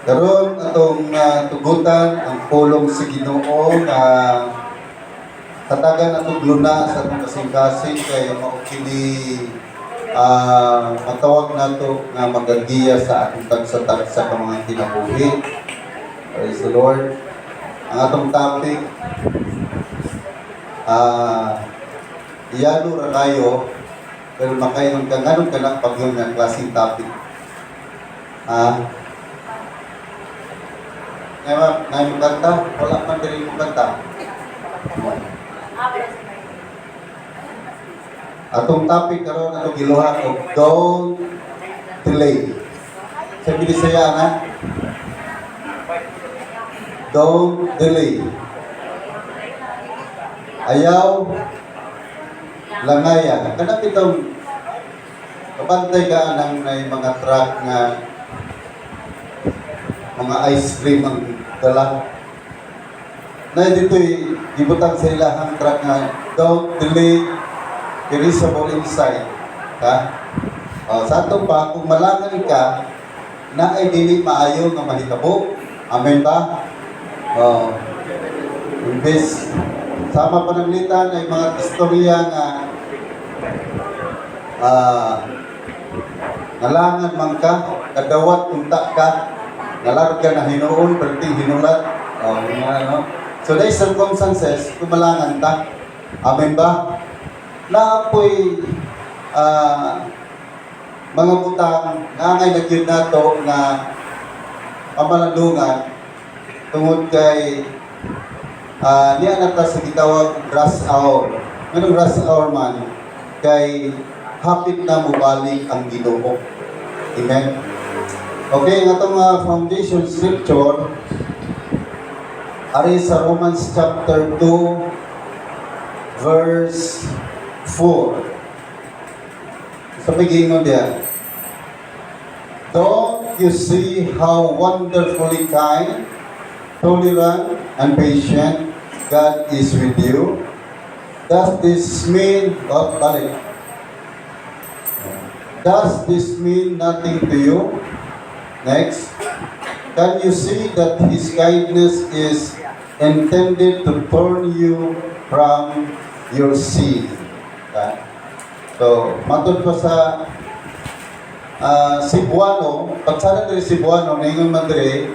Karon atong tugutan ang pulong sa Ginoo nga katagan atong luna sa atong kasing-kasing kay mao kini matawag nato nga magagiya sa atong tagsa-tagsa ka mga kinabuhi. Praise the Lord. Ang atong topic iyalo ra kayo pero makaingon ka nganong kanang pagyon nga klaseng topic. Ngayon mo kanta? Wala man diri mo kanta. Atong topic karon atong giluhan og don't delay. Sa Bisaya na don't delay. Ayaw langaya. Kana bitong kabantay ka nang may mga truck nga mga ice cream ang dala. Na dito'y gibutang sa ilahang truck nga don't delay, perishable inside. Sa ato pa, kung malangan ka na ay dili maayo nga mahitabo. Amen ba? Imbes sama pananglitan ay mga istorya nga nalangan man ka, kadawat unta ka, nalarga na hinuon, perting hinulat. So, there's circumstances, kumalangan ta. Amen ba? Naapoy mga butang, nangay na yun nato na pamalandungan tungod kay niya nata sa gitawag rush hour. Anong rush hour man? Kay hapit na mubalik ang Ginoo. Amen? Okay, ang atong foundation scripture ari sa Romans chapter 2 verse 4. Sa pagingon diyan. Don't you see how wonderfully kind, tolerant, and patient God is with you? Does this mean Does this mean nothing to you? Next. Can you see that His kindness is intended to turn you from your sin? So, matod pa sa Cebuano, pagsana diri Cebuano, naingon man diri,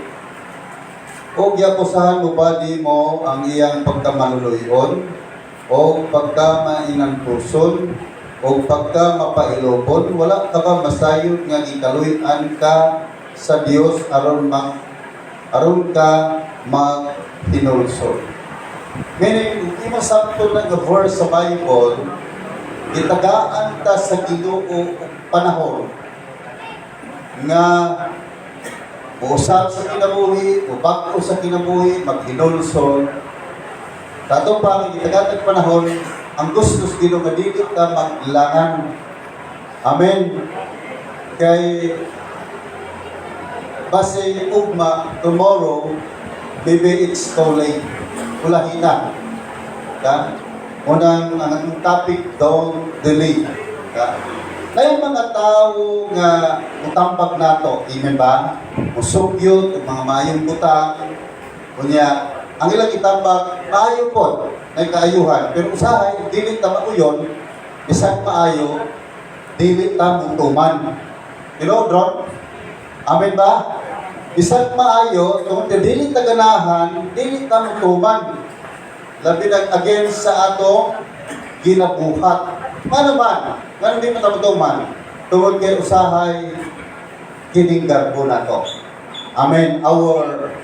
o giakusahan mo ba di mo ang iyang pagkamaluluyon, o pagkamainang puson, o pagka mapailobon, wala ka ba masayod nga gikaluy-an ka sa Dios aron ka maghinulsol. Meaning, hindi mo sakto na verse sa Bible, gitagaan ta sa Ginoo panahon nga uusap sa kinabuhi, ubako sa kinabuhi, maghinulsol. Tato pa, gitagaan panahon, ang gusto sa Ginoo nga dili ka maglangan. Amen. Kay base ugma tomorrow, maybe it's too late. Ulahin na. Unang ang topic, don't delay. Kaya mga tao nga utambag nato, amen ba? Musugyot, mga mayong butang, kunya, ang ilang itambag, maayo po, may kaayuhan. Pero usahay, dili ta mauyon, isang maayo, dili ta mutuman. You know, Dron? Amen ba? Isang maayo, kung dili ta ganahan, dili ta mutuman. Labi nag against sa ato ginabuhat. Ano man? Ngano di man mutuman? Tungod kay usahay kining garbo nato. Amen. Our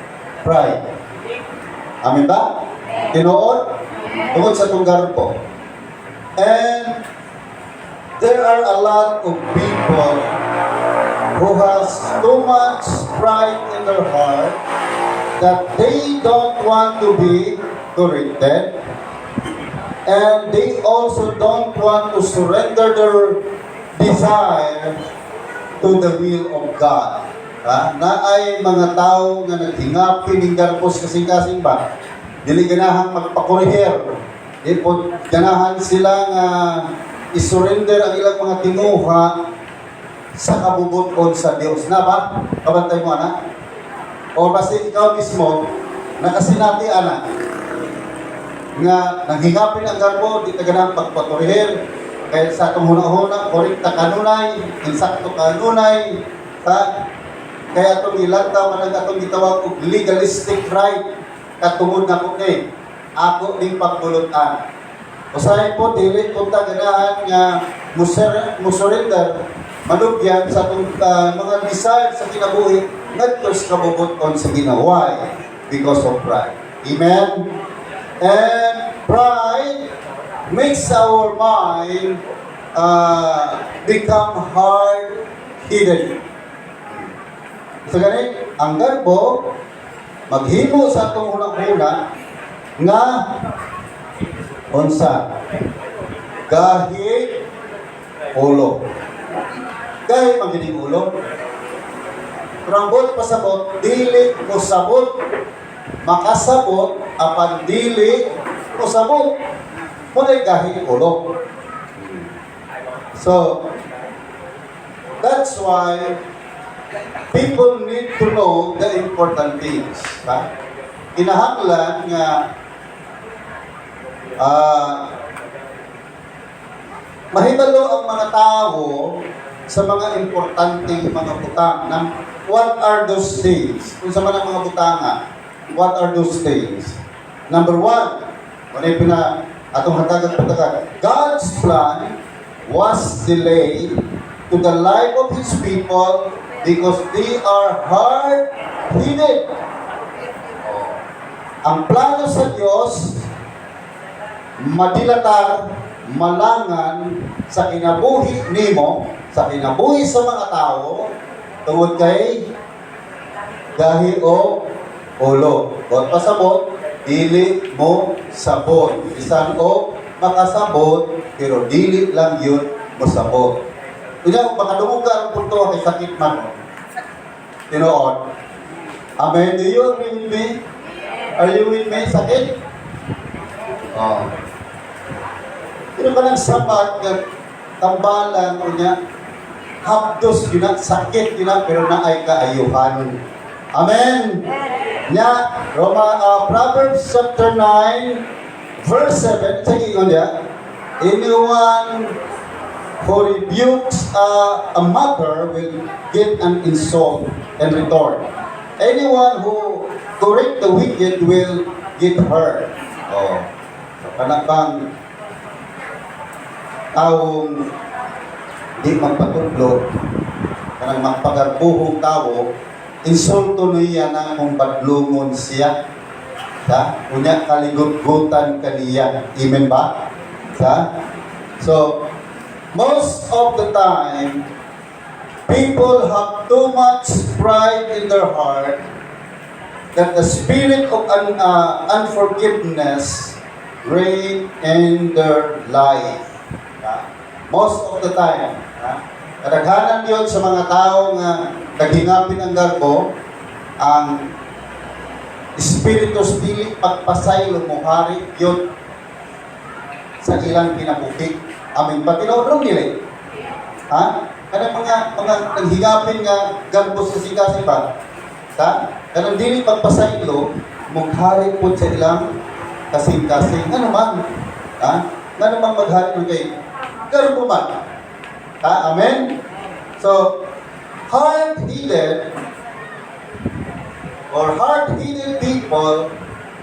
pride. Amen ba? Tinuod tungod sa tong garbo. And there are a lot of people who has too much pride in their heart that they don't want to be corrected, and they also don't want to surrender their desire to the will of God. Na ay mga tao nga naghingapi ng garpos kasing-kasing ba? Dili ganahang magpakorehir. Di po ganahan sila nga isurrender ang ilang mga tinuha sa kabubuton sa Dios. Na ba? Kabantay mo, anak? o basi ikaw mismo, nakasinati ana, nga nanghingapin ang garbo, di taganang pagpaturihir, kaya sa itong hunang-hunang, korikta kanunay, insakto kanunay, kaya itong ilantaw, manag itong gitawag og legalistic right, katungod na ko ako ning pagbulutan. Usahay po, dili po ganahan nga musurrender, manugyan sa itong mga desire sa kinabuhi, nagtos kabubuton sa ginaway because of pride. Amen? And pride makes our mind become hard-headed. So ganit, ang garbo, maghimo sa itong unang-una nga unsa gahi ulo. Gahi magining ulo. Rambot pasabot, dili ko sabot, makasabot, apan dili ko sabot. Mulay gahi ulo. So, that's why people need to know the important things. Kinahanglan nga mahibalo ang mga tao sa mga importanteng mga butang. What are those things? Kung sa man ang mga butanga, what are those things? Number one, atong hatagan patagan, God's plan was delayed to the life of His people because they are hard-headed. Ang plano sa Diyos, madilatar, malangan sa kinabuhi nimo, sa kinabuhi sa mga tao, tungod kay gahi o ulo. O pasabot, dili mo sabot. Bisan o makasabot, pero dili lang yun mo sabot. Kaya kung makadungog ka ang punto kay sakit man, tinoon. Amen. Do you agree with me? Are you with me? Sakit? Oh. Pero ka nang sabat, tambalan o niya, hapdos yun ang sakit yun ang, pero na ay kaayuhan. Amen. Nya, Proverbs chapter 9, verse 7, sige yun niya, anyone who rebukes a mother will get an insult and return. Anyone who correct the wicked will get hurt. Oh. So, kanabang taong di magpatudlo, kanang magpagarbuhong tao, insulto niya na kung badlungon siya. Unya kaligot-gutan kaniya. Amen ba? So, most of the time, people have too much pride in their heart that the spirit of unforgiveness reign in their life. Most of the time. Kadaghanan yun sa mga tao nga naghingapin ang garbo, ang Espiritus dili pagpasay lumuhari yun sa ilang kinabuhi. Amin pa tinodrong dili. Kanang mga naghingapin nga garbo sa sigasipa. Kanang dili pagpasaylo mughari po sa ilang kasing-kasing. Ano man? Ano man maghari man kay garbo man. Amen? So, hard-headed or hard-headed people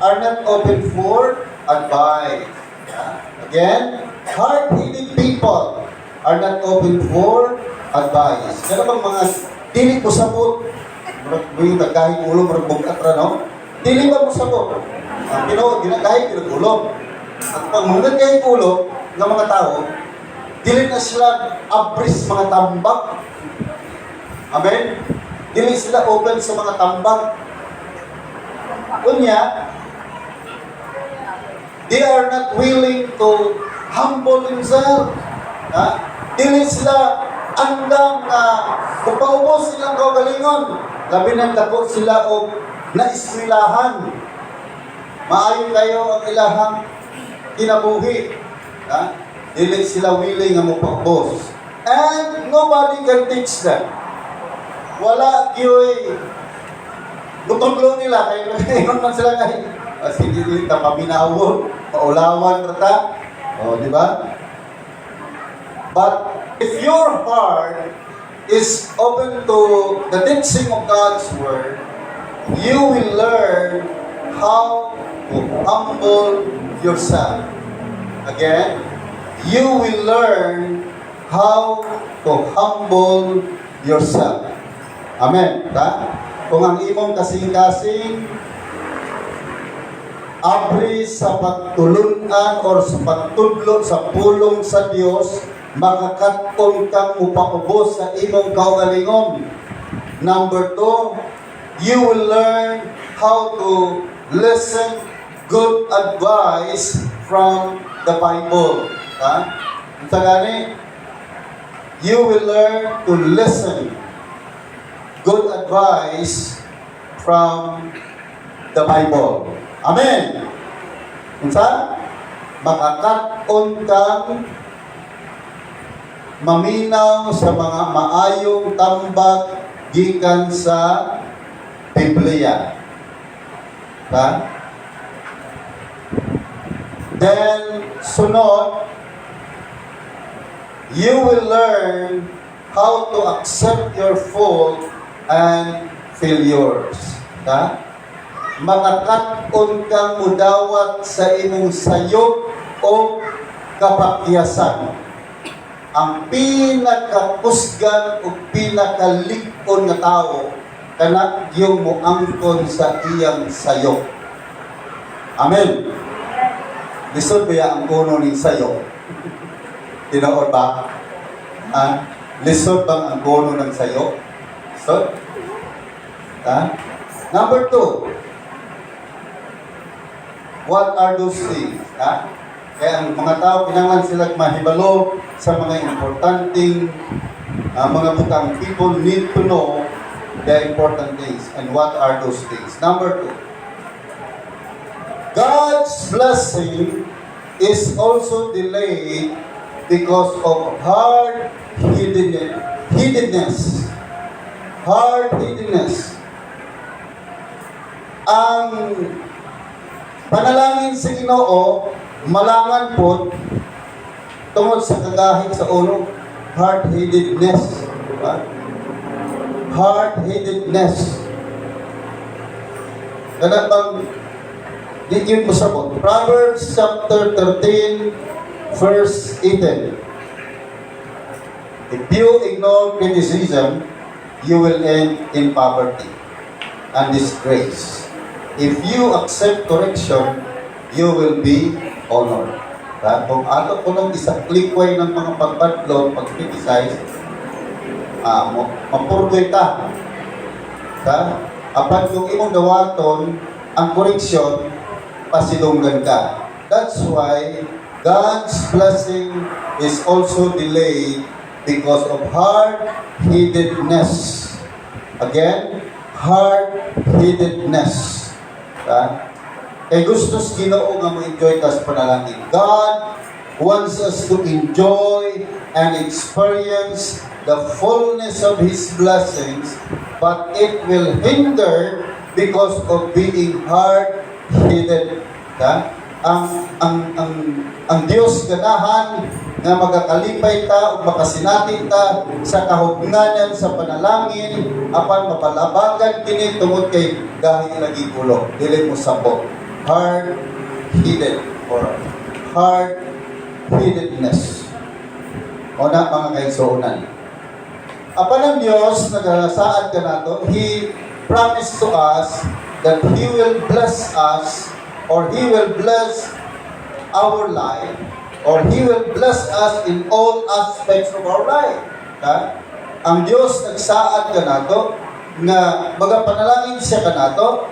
are not open for advice. Again, hard-headed people are not open for advice. Kaya bang mga dili ko sabot, yung nagkahit ulo, marabog atra, no? Dili ba mo sabot? Ginagahit, ginagulong. At pag mga nagkahit ulo ng mga tao, dili na sila abris mga tambak. Amen? Dili sila open sa mga tambak. Unya, they are not willing to humble themselves. Dili sila andang kung paubos silang kaugalingon. Labi ng dako sila o naiswilahan. Maayo kayo ang ilahang kinabuhi. Dili sila willing nga mapakbos. And nobody can teach them. Wala kiyoy Butuglo nila, kaya nagkaingon man sila kay, sige dito, paminawon, paulawan, rata. O, di ba? But if your heart is open to the teaching of God's Word, you will learn how to humble yourself. Again, you will learn how to humble yourself. Amen. Ta? Kung ang imong kasing-kasing abri sa pagtulunan or sa pagtudlo sa pulong sa Dios, makakatpon kang upaubos sa imong kaugalingon. Number 2, you will learn how to listen good advice from the Bible. Ha? Sa gani, you will learn to listen good advice from the Bible. Amen. Unsa? Makakatpon kang maminaw sa mga maayong tambag gikan sa Biblia. Ha? Then, sunod, you will learn how to accept your fault and failures. Ha? Makakatpon kang mudawat sa imong sayop o kapakyasan. Ang pinakakusgan o pinakalikon nga tao kana yung muangkon sa iyang sayop. Amen. Lisod ba ang kuno ning sayop? Tinood ba? Lisod bang ang kuno ng sayop? So, number 2, what are those things? Kaya ang mga tao, kinanglan sila mahibalo sa mga importanteng mga butang. People need to know the important things. And what are those things? Number 2, God's blessing is also delayed because of hard-headedness. Hard-headedness. Ang panalangin sa Ginoo, malangan po tungod sa kagahit sa ulo, hard-headedness. Diba? Hard-headedness. Kaya bang digyan mo sa po. Proverbs chapter 13, verse 18. If you ignore criticism, you will end in poverty and disgrace. If you accept correction, you will be honored. Kung ato ko nung isang klikway ng mga pagbadlong, pag-criticize, mapurdoy ta. Apan yung imong dawaton, ang correction, pasilunggan ka. That's why God's blessing is also delayed because of hard-headedness. Again, hard-headedness. Kaya gustos Ginoo nga mo-enjoy tas panalangin. God wants us to enjoy and experience the fullness of His blessings, but it will hinder because of being hard-headed. Ang Dios ganahan nga magakalipay ta o makasinatin ta sa kahugnanan sa panalangin apan mapalabagan kini tungod kay dahil lagi kulo dili mo sabot hard-headed or hard-headedness o na mga kaigsuonan. Apan ang Dios nagasaad ka nato, He promised to us that He will bless us or He will bless our life, or He will bless us in all aspects of our life. Ang Diyos nagsaad ka nato, nga magapanalangin siya ka nato,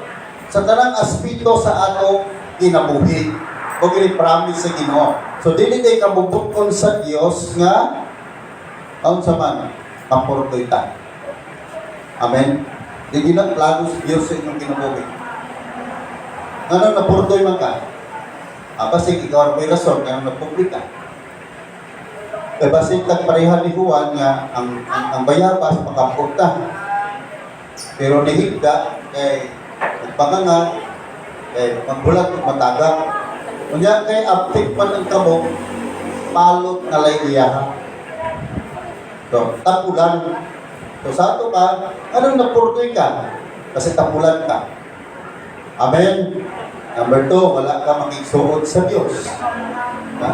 sa tanang aspeto sa ato kinabuhi. O gini-promise sa Ginoo. So, dili tayo kabubukon sa Diyos nga, kaun sa man, pampurdoy ta. Amen? Di ginagplano sa Diyos sa inyong kinabuhi. Ano, napurdoy man ka? Basig ikaw may rason kaya nagpublika. Basig nagparehan ni Juan nga ang bayabas makapunta. Pero nihigda kay magpanganga, magbulat ug matagak. Unya kay aptik man ang kamo, palot na lay iyaha. So, tapulan. So, sa ato ka, anong napurtoy ka? Kasi tapulan ka. Amen? Number 2, wala ka makigsuod sa Diyos. Ha?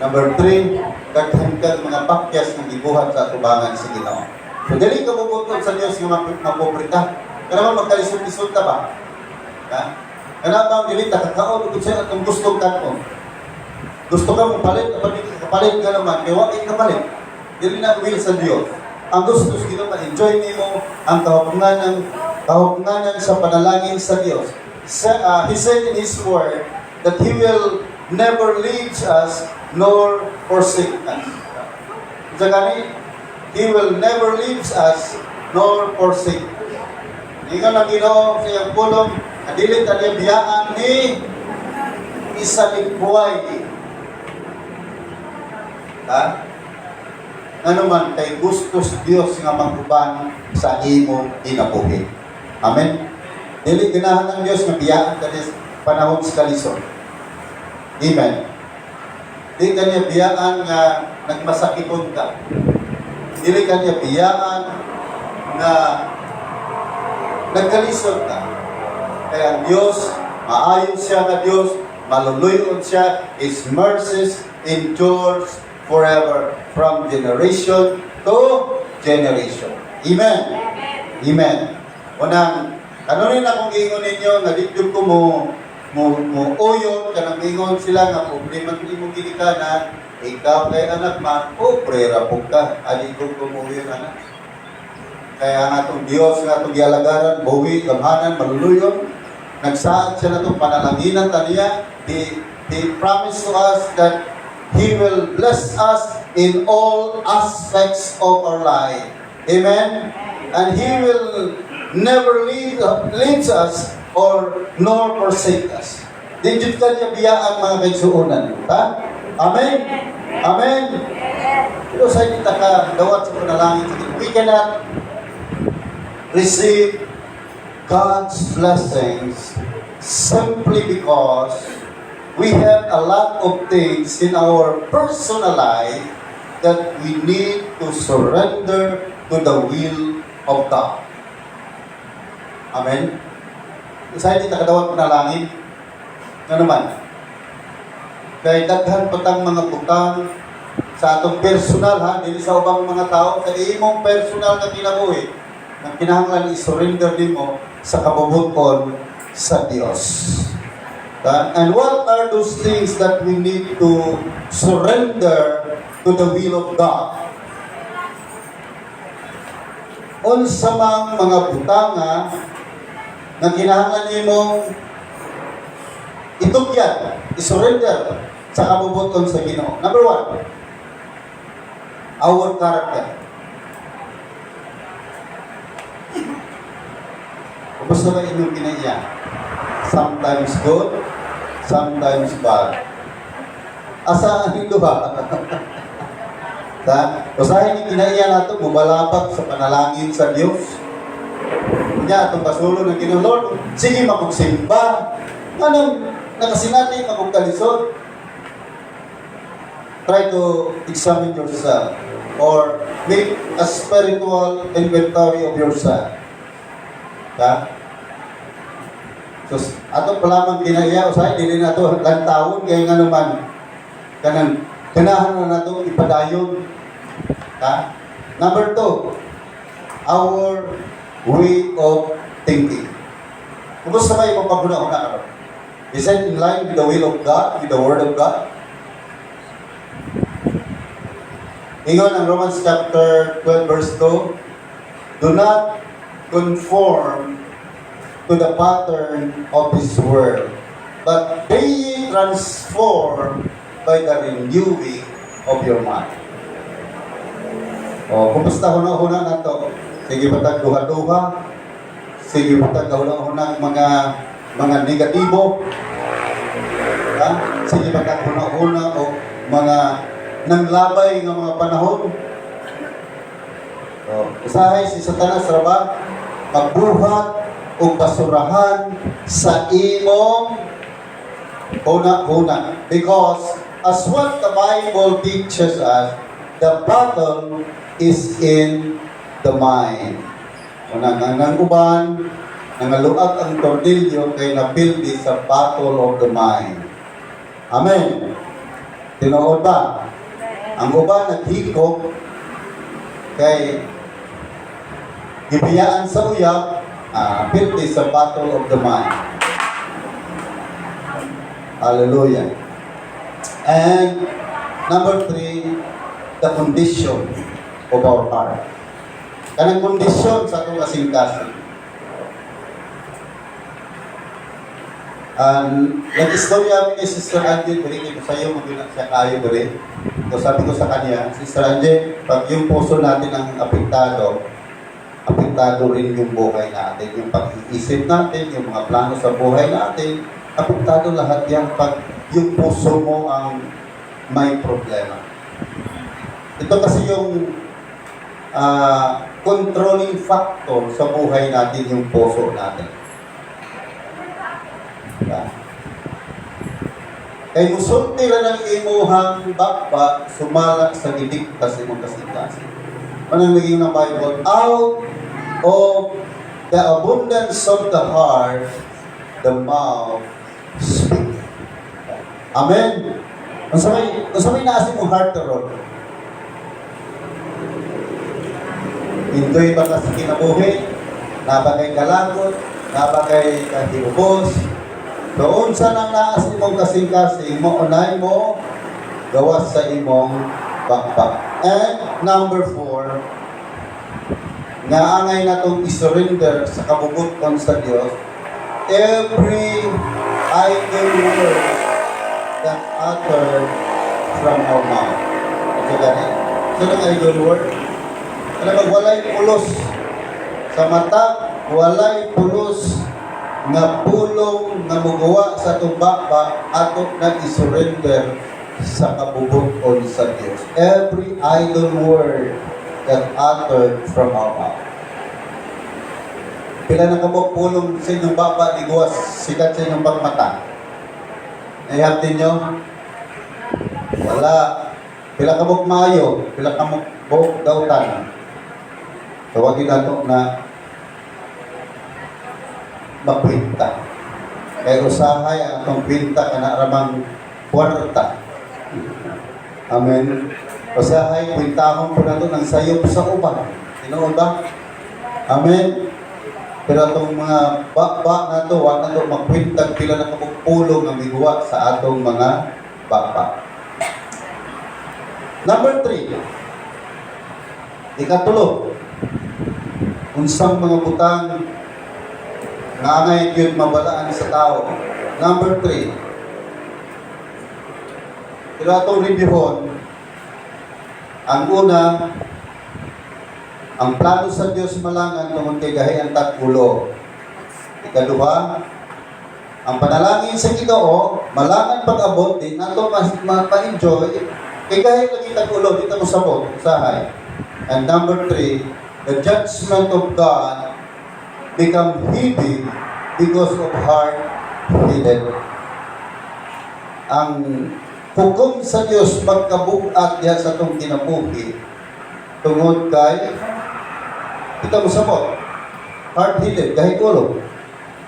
Number 3, daghan ka mga pakyas ng gibuhat sa atubangan sa Ginoo. So, dili ka bubutol sa Diyos yung mapobre ka. Kaya naman magkalisod-lisod ka ba? Ha? Kaya ba ang dili, nakakaon, kung siya itong gusto ka mo. Gusto ka mong palit, kapalit ka naman, kaya wala kapalit. Dili na will sa Diyos. Ang gusto sa Ginoo, ma-enjoy nimo ang kahugnanan sa panalangin sa Diyos. He said in His Word that He will never leave us nor forsake us. Sa gani, He will never leave us nor forsake us. Ikaw na Ginoo sa iyang pulong, adilit na niya biyaan ni isaligbuhay. Ha? Ano man, kay gustos Diyos nga mag-uban sa imo inabuhi. Amen? Dili ganahan ng Diyos nga biyaan ka panahon sa kalisod. Amen? Dili kanya biyaan nga nagmasakipon ka. Dili kanya biyaan nga nagkalisod ka. Kaya ang Diyos, maayon siya nga Diyos, maluluyon siya, His mercies endures forever, from generation to generation. Amen? Amen. Unang, ano rin akong ingon ninyo, nga dito ko mo uyon, kanang ingon sila nga problema kung imong ginikanan, ikaw kay anak man, prera po ka, aligog ko mo uyon anak. Kaya ang atong Diyos, nga atong gialagaran, buwi, gamhanan, maluluyon, nagsaad siya na itong panalanginan taniya, He promised to us that He will bless us in all aspects of our life. Amen? And He will never leave us or nor forsake us. Didjud ka niya biyaan mga kaigsuunan. Ha? Amen? Amen? Pero sa kita ka, dawat sa panalangin, we cannot receive God's blessings simply because we have a lot of things in our personal life that we need to surrender to the will of God. Amen? Isa hindi nakadawat panalangin. Ano naman? Kaya daghan patang mga butang sa atong personal, ha? Dili sa ubang mga tao, sa imong personal na kinabuhi, na kinahanglan i-surrender din mo sa kabubuton sa Diyos. And what are those things that we need to surrender to the will of God? Unsa mang mga butanga na kinahanglan nimong itukyan, i-surrender sa kabubuton sa Ginoo. Number 1, our character. Kumusta ba inyong kinaiya? Sometimes good, sometimes bad. Asaan yung duha? Usahin yung kinaiya nato, mubalapat sa panalangin sa Diyos. Kanya, itong pasulo ng Ginoo, Lord, sige makugsimba. Anong nakasinati, makugkalisod? Try to examine yourself or make a spiritual inventory of yourself. So, ato pala mang kinaiya, usahay, dili na ito lantawon, kaya nga naman, kanahan na nato ipadayon. Number 2, our way of thinking. Kumusta ba yung pagpaguna-una ka? Is it in line with the will of God, with the Word of God? Ingon ang Romans chapter 12 verse 2, do not conform to the pattern of this world, but be ye transformed by the renewing of your mind. Kumusta huna-huna na to? Sige batag duha-duha, sige batag huna-huna mga negatibo, sige batag huna-huna o mga nanglabay ng mga panahon. Usahay si Satanas raba magbuhat o basurahan sa imong una. Because as what the Bible teaches us, the battle is in the mind. Una nga uban, nangaluag ang tornilyo kay napildi sa battle of the mind. Amen. Tinuod ba? Ang uban naghikog kay gibiyaan sa uyab, pildi sa battle of the mind. Hallelujah. And number 3, the condition of our heart. Kanang kondisyon sa atong kasing-kasing. Nag-istorya ni Sister Angie, diri ko sa iyo, magbilang siya kayo diri. So sabi ko sa kanya, Sister Angie, pag yung puso natin ang apektado rin yung buhay natin, yung pag-iisip natin, yung mga plano sa buhay natin, apektado lahat yan pag yung puso mo ang may problema. Ito kasi yung controlling factor sa buhay natin, yung puso natin. Kay musulti ra ng imuhang bakba, sumala sa gidik kasi mong kasing-kasing. Anong naging ng Bible? Out of the abundance of the heart, the mouth speaks. Amen? Kung may naasin mong heart to road, enjoy ba ka sa kinabuhi? Nabagay kalagot? Nabagay kahirubos? Doon sa nang naasin mong kasing-kasing, maunay mo gawas sa imong bakbak. And number 4, nga angay na itong isurrender sa kabubuton sa Diyos, every idle word that uttered from our mouth. Ito ganit. So, ang idle word, talagang walay pulos sa mata, walay pulos nga pulong nga mugawa sa tubakba ato nag-isurrender sa kabubuton sa Diyos. Every idle word that uttered from our mouth. Pila na kabog pulong sa inyong baba, liguas, sikat sa inyong pagmata. Naihabtin nyo? Wala. Pila kabog maayo, pila kabog dautan. Tawagin nato na magpinta. Kaya usahay ang itong pinta ka na ramang puwarta. Amen. Usahay, pintahon po na ito ng sayop sa uban. Tinoon ba? Amen. Pero itong mga bakba na ito, wag na ito magpintag pila na kapagpulong ang miguwa sa atong mga bakba. Number 3. Ikatulo. Unsang mga butang nga ngayon yun mabalaan sa tao. Number 3. Pero itong reviewon, ang una, ang plano sa Diyos malangan tungkol kay gahi ang tatgulo. Ikaduha, ang panalangin sa Ginoo, malangan pag-abot din, nato ma-enjoy, kay gahi lagi tatgulo, dito mo sabot, usahay. And number 3, the judgment of God become heavy because of heart hidden. Ang hukom sa Diyos magkabugat diha sa itong kinabuhi tungod kay kita mo sabot heart hidden, kahit ulo.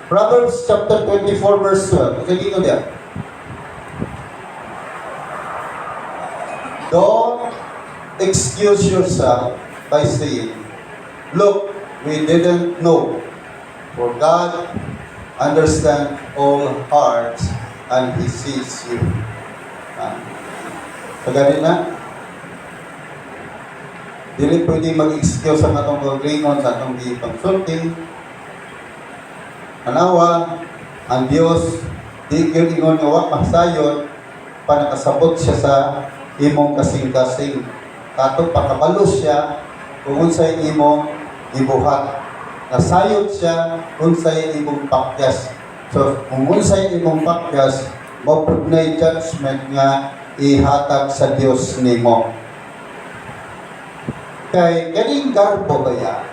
Proverbs chapter 24 verse 12. Okay, dito diya. Don't excuse yourself by saying, look, we didn't know. For God understands all hearts and He sees you. Pagani na, dili pwede mag-excuse ang atong paglingon sa atong pagsulti. Anawa, ang Diyos, di yun ingon nga wa masayon, panakasabot siya sa imong kasing-kasing. Kato pakabalo siya, kung unsay imong ibuhat. Nasayod siya, unsay imong pakyas. So, kung unsay imong pakyas, mapudnay judgment nga ihatag sa Diyos nimo. Kay galing garbo ba yan?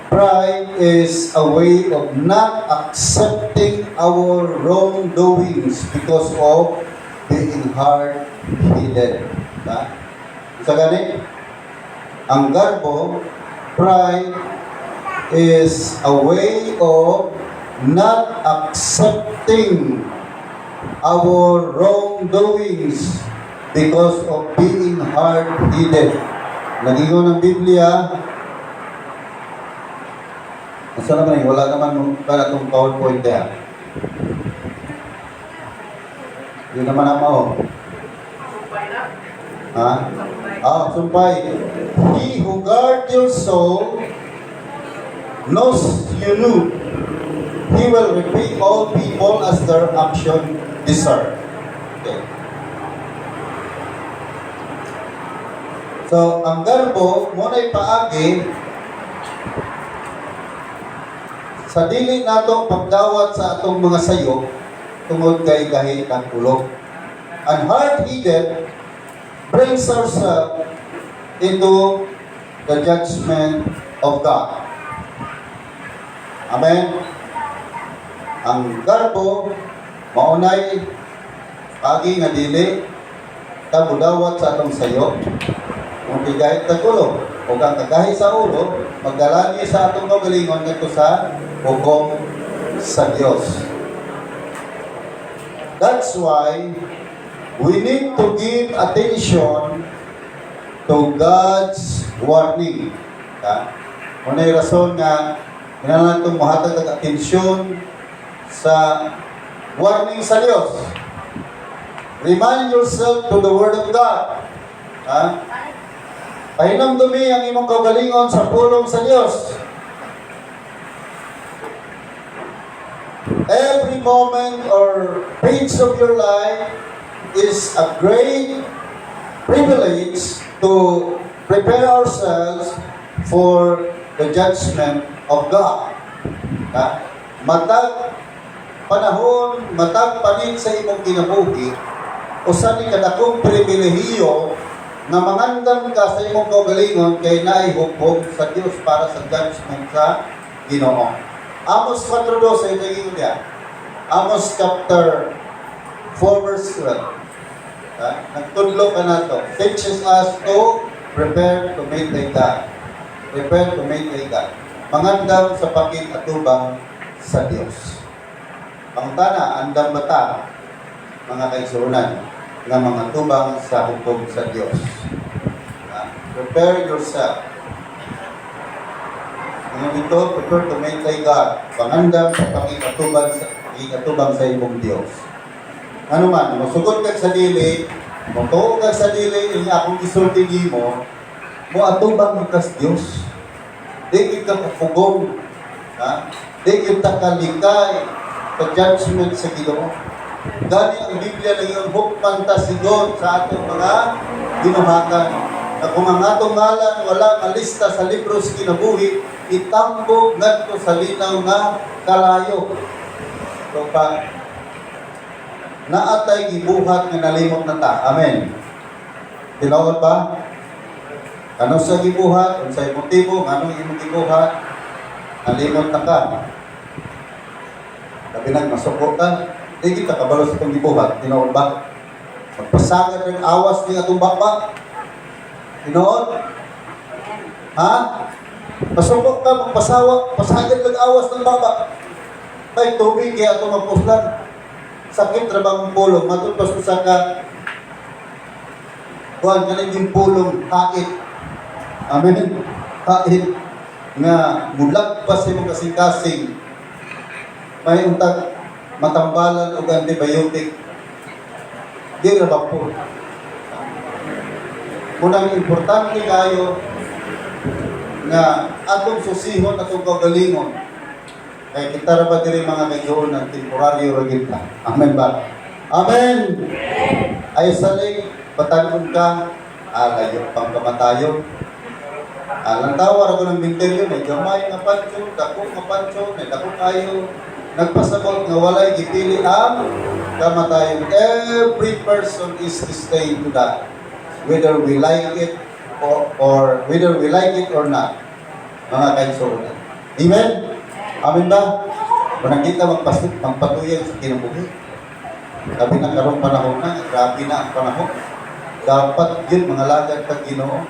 Pride is a way of not accepting our wrongdoings because of being hard-headed. Sa ganit, ang garbo, pride, is a way of not accepting our wrongdoings because of being hard-headed. Nagingon ng Biblia, asa naman wala naman para itong PowerPoint yan. Hindi naman ako. Ha? Sumpay. He who guards your soul knows you knew. He will repay all people as their action deserve. Okay. So, ang garbo, muna'y paagi, sa dili nato pagdawat sa atong mga sayo, tungod kay gahi ng ulog. And hard-headed brings ourselves into the judgment of God. Amen? Ang garbo, maunay, pagi nga dili, tabudawat sa atong sayo, kung tigahit ng ulo, o kang kagahi sa ulo, magdalani sa atong kagalingon nito sa hukom sa Diyos. That's why we need to give attention to God's warning. Unay rason nga, kailangan itong mahatag ng atensyon sa warning sa Diyos. Remind yourself to the Word of God. Pahinamdumi ang imong kaugalingon sa pulong sa Diyos. Every moment or page of your life is a great privilege to prepare ourselves for the judgment of God. Matag panahon, matag panin sa imong kinabuhi, usan ni kadakong pribilehiyo na mangandam ka sa imong kaugalingon kay naihukog sa Dios para sa judgment sa Ginoo. Amos 4:12 ito yung niya. Amos chapter 4 verse 12. Nagtudlo ka na to. Teaches us to prepare to meet thy God. Prepare to meet thy God. Mangandam sa pakikatubang sa Dios. Pangtana, andam bata, mga kaigsunan, nga mga tubang sa hukom sa Diyos. Prepare yourself. Ngayon ito, prepare to meet thy God. Pangandam sa pakikatubang sa imong Diyos. Ano man, masugod kag sa dili, matuo kag sa dili, yung akong isultigi mo, mo atubang mo kas Diyos. Di ka kapugong. Di kita kalikay sa judgment sa Ginoo. Gani ang Biblia na yung hukman ta sigon sa atong mga ginuhakan. Na kung ang atong ngalan wala malista sa libro sa kinabuhi, itambog ngadto sa linaw nga kalayo. So pa naatay gibuhat nga nalimot na ta. Amen. Tinuod ba? Ano sa gibuhat? Unsay motibo nganong imong gibuhat? Nalimot na ka. Labi nagmasuko ka. Di kita kabalo sa itong gibuhat. Tinood ba? Magpasagad ng awas ng atong baba. Tinood? Ha? Pasukok ka, magpasawa, pasagad ng awas ng baba. Kay tubig, kaya itong magpuslan. Sakit trabang pulong. Matutos ko sa ka. Kuhan ka yung pulong, hait. Amen? Hait. Nga, mulag pa sa mga kasing-kasing. May untag, matambalan o antibiotic. Di na ba po? Kunang importante kayo nga atong susihon, atong kagalingon. Kaya kita ra ba diri mga medyoon ng temporaryo ragita. Amen ba? Amen! Ay salig, patanon ka, alayo pang kamatayo. Lantawar ako ng minteryo, may gamay nga pancho, dako nga pancho, may dako kayo. Nagpasabot nga walay gipili ang kamatayon. Every person is destined to die, whether we like it or whether we like it or not, mga kaigsuonan. Amen? Amen ba? Kung nakita magpatuyan sa kinabuhi. Sabi na karong panahon na, grabe na ang panahon. Dapat yun, mga lagad kag Ginoo.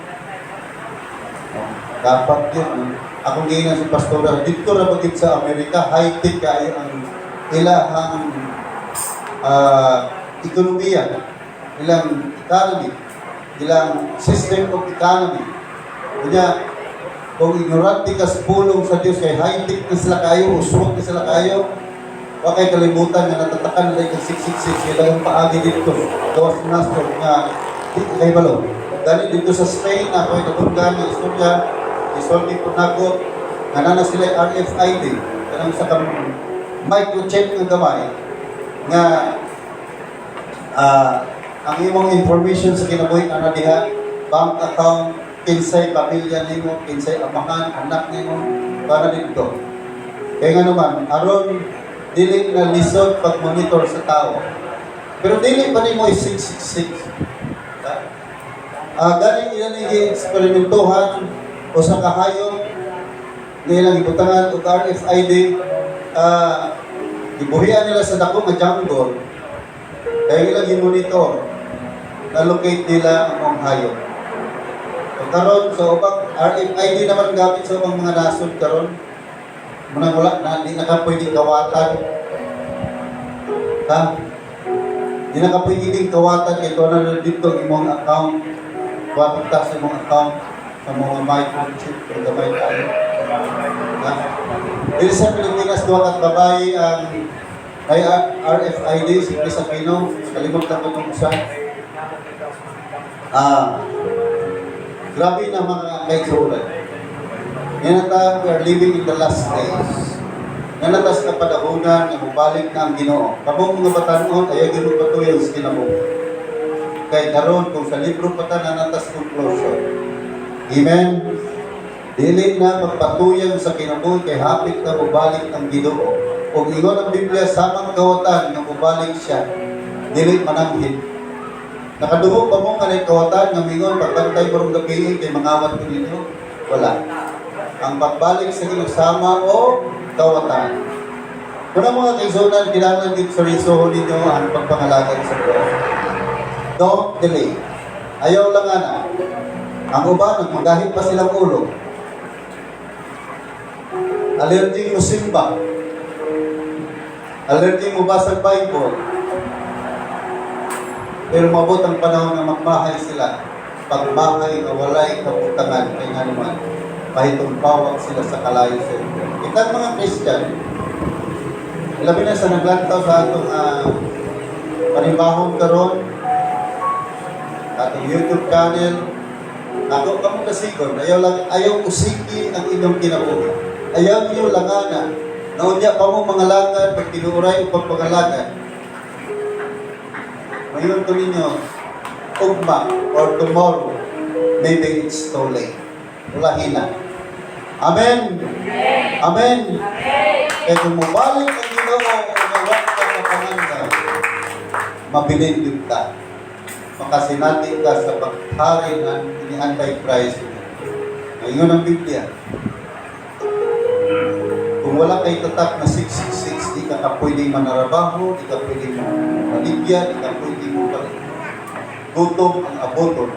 Dapat yun. Ako ngayon si Pastora, dito na bagit sa Amerika, high-tech kayo ang ilahang ekonomiya, ilang economy, ilang system of economy. Kanya, kung ignorante ka sa pulong sa Diyos, kay high-tech na sila kayo, usrot na sila kayo, huwag kayo kalimutan na natatakan na yung 666, sila yung paagi dito. Gawas na nga, dito kayo balo. Dali dito sa Spain, ako ay natunggan ng istorya, isolve po na ko, nga sila yung RFID, kanang sa microchip ng gamay, nga ang imong information sa kinabuhi na diha, bank account, kinsay pamilya nimo, kinsay amahan, anak nimo, para dito. Kaya nga naman, aron dili na lisod pag-monitor sa tao. Pero dili pa nimo 666. Galing ilan i-eksperimentuhan o sa kahayong nilang ibutangan o RFID, ibuhian nila sa dako nga jungle, kaya ilang i-monitor, na-locate nila ang mga hayop. So karon sa ubang RFID naman gamit sa ubang mga nasod karon, muna wala na, di na ka pwedeng kawatan. Ha? Di na ka pwedeng kawatan, kaya ito na dito imong account, kuwapunta sa imong account, sa mga microchip, o gamay tayo. Ha? Dili sa Pilipinas, duwa kat babae ang ay RFID, si Chris Aquino, kalimutan ko itong isa. Grabe na mga kaigsuran. Yan we are living in the last days. Nalatas na padahunan, nabubalik na ang Ginoo. Kabong mga batanon, ayaw ginupatuyan sa kinabong. Kaya karon kung sa libro pa ta nanatas conclusion. Amen? Dili na magpatuyan sa kinabuhi kay hapit na mubalik ang Ginoo. Kung ingon ang Biblia samang kawatan nga mubalik siya, dili mananghid. Nakadugo pa mo kanay kawatan nga mingon pagbantay barong gabi kay mangawat ko ninyo? Wala. Ang pagbalik sa Ginoo sama o kawatan. Kung ang mga kaigsunan, kailangan din sa risoho ninyo ang pagpangalagan sa Diyos. Don't delay. Ayaw lang na. Ang uban, magahit pa silang ulo. Allergy mo simba. Allergy mo basag Bible. Pero mabot ang panahon na magbahay sila. Pagbahay na walay kaputangan, kaya nga naman, pahitong pawag sila sa kalayo sa Diyos. Itang mga Christian, labi na sa naglantaw sa atong panibahon karon, atong YouTube channel, ako kamo kasigon, ayaw usiki ang inyong kinabuhi. Ayaw niyo langana. Naunya pa mo mga langad, pag tinuuray o pagpangalangan. Ngayon ko ninyo, ugma or tomorrow, maybe it's too late. Wala hina. Amen? Amen? Kaya kung mabalik ang Ginoo, umawag ka sa pananda, mabilin yun ka. Makasinati ka sa paghari ng Antichrist. Ngayon ang Biblia. Kung wala kay tatak na 666, di ka pwedeng manarabaho, di ka pwedeng maligyan, di ka pwedeng mapalit. Gutom ang aboton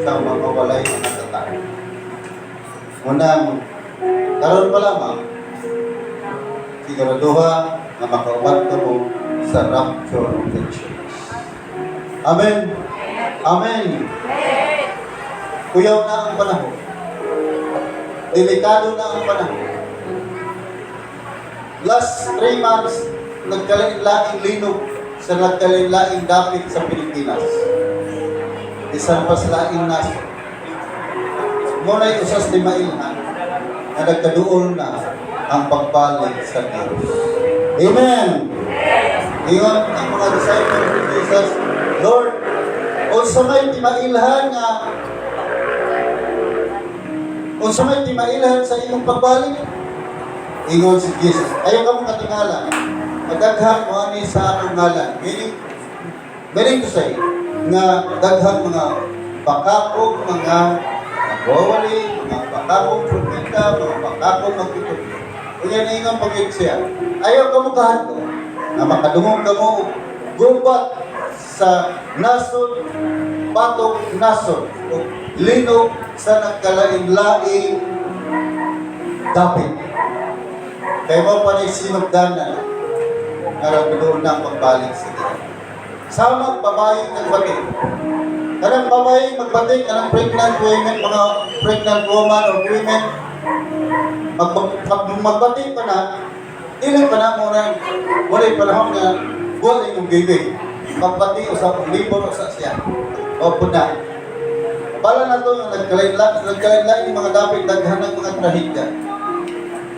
sa mga walay mga tatak. Unang, karon pa lamang, siguraduha na makaubat ka mo sa rapture of the church. Amen? Amen? Kuyaw na ang panahon. Delikado na ang panahon. Last 3 months, nagkalain-laing linog sa nagkalain-laing dapit sa Pilipinas. Isang paslaing naso. Nguna'y usas di mailhan na nagkaduol na ang pagbalik sa Diyos. Amen! Ingon ang mga disciples of Jesus, Lord, unsa may di mailhan nga unsa may di mailhan sa iyong pagbalik? Ingon si Jesus, ayaw ka mong katingala. Magdaghang mo ani sa anong ngalan. Meaning to say, nga daghang mga pakakog, mga nagwawali, mga makakong propeta, mga makakong magtutog. Kung yan ingang pagkit siya, ayaw ka mo kahalo, na makadungong ka mo, gubat sa nasod, patong nasod, o lino sa nagkalain-laing dapit. Kaya mo pa na sinugdanan, naraguloon na ang pagbalik sa Diyos. Sama babaeng nagbati. Kanang babaeng magbati, kanang pregnant women, mga pregnant woman or women, magbati pa na, ilang pa na muna, wala'y panahon na buwan yung gibig. Magbati o sa libon o sa siya. O po na. Pala na ito yung nagkalain yung mga dapat daghan ng mga trahedya.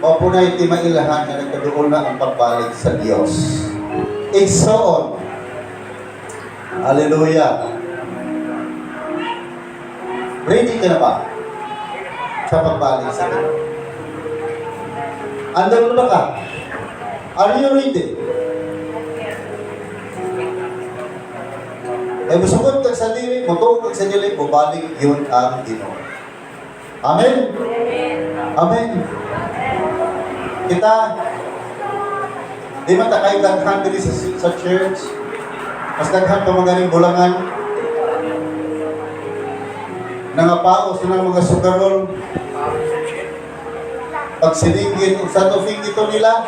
O po na iti mailahan na nagkadoon na ang pagbalik sa Diyos. Igsoon. Hallelujah. Ready ka na ba? Sa pagbalik sa Diyos. Andun na ba ka? Are you ready? Ay musukot kag sa dili, mutuog kag sa dili, bubalik yun ang Ginoo. Amen? Amen. Kita, di man ta kayo daghan diri sa church, mas daghan pa mga ganing bulangan, nangapaos na ng mga sugarol, pag siningin, sa tufing ito nila,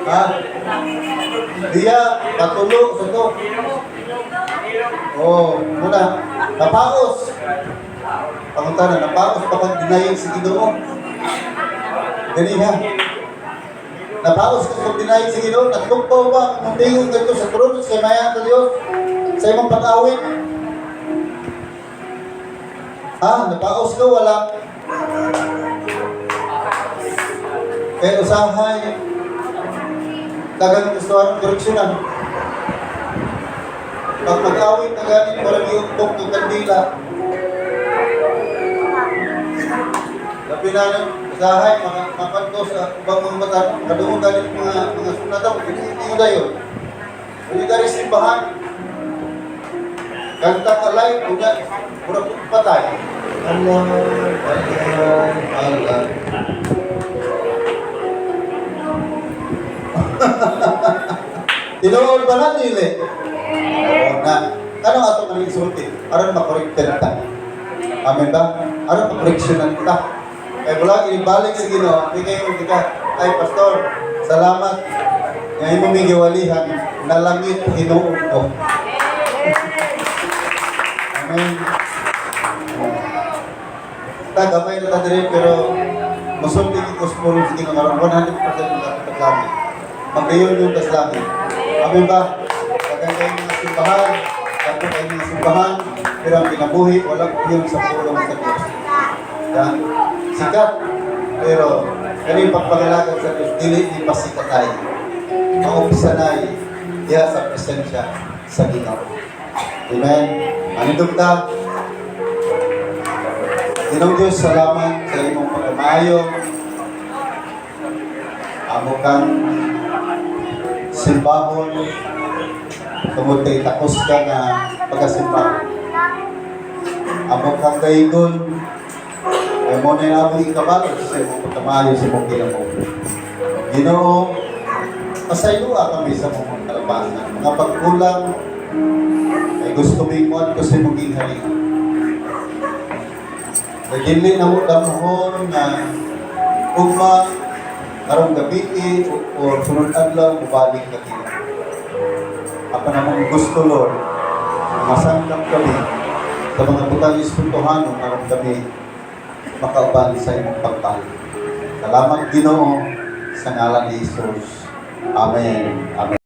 ha? Diya, patulo, sa to. Oh, muna, napaos. Pangunta na, napaos pa kang dinayin si Ginoo. Ganiha. Napaos ka kung dinayin si Ginoo. Nagtugpaw ba? Nung tingong ganito sa trono, sa mayan sa Diyos, sa imong pag-awit. Ha? Napaos ka, wala. Kaya usahay, dagang gusto ang direksyonan. Pag mag-awit na ganin, walang iuntog ng kandila. Labi na ng usahay, makanto sa ubang mga mata, kadungo ganin mga sunataw, hindi na yun. Hindi ka rin simbahan. Kanta ka live, pura patay. Allah, Allah, Allah. Tinuod ba na nila? Oo na. Anong ato nang isulti? Aron makorrektan ta. Amen ba? Aron makorreksyonan ta. Kaya mula inibalik sa Ginoo, bigay mo kita, ay pastor, salamat. Ngayon mo may giwalihan, nalangit hinuon ko. Amen. Gamay na ta dire, pero masulti ko sa pulong sa Ginoo, 100% ng paglamit. Mag-reyon yung kaslangit. Amen ba? Kagaya kayo mga simbahan, kapag kayo mga simbahan, pero ang kinabuhi, walang yun sa pulong sa Diyos. Yan. Sikat, pero kanyang pagpangalagan sa Diyos, dili di pasikat tayo. Maumpisa na diya sa presensya sa Ginoo. Amen. Anindog ta. Ginoo Diyos, salamat sa imong pagkamayo. Amo kang simbahon, tungod kay takos ka na pagkasimba. Amo kang daygon, ay mo na yung among ikabalo sa imong pagkamayo sa imong ginamo. Ginoo, pasayloa kami sa mga kalabasan. Mga pagkulang, ay gusto mo ikuan ko sa imong ginhari. Nagili na mo damuhon na ugma, karong gabi o sunod adlaw, mabalik ka dito. Ako namang gusto, Lord, masangkap kami sa mga butang espirituhano karong kami makaubali sa imong pagbalik. Salamat, Ginoo, sa ngalan ni Jesus. Amen. Amen.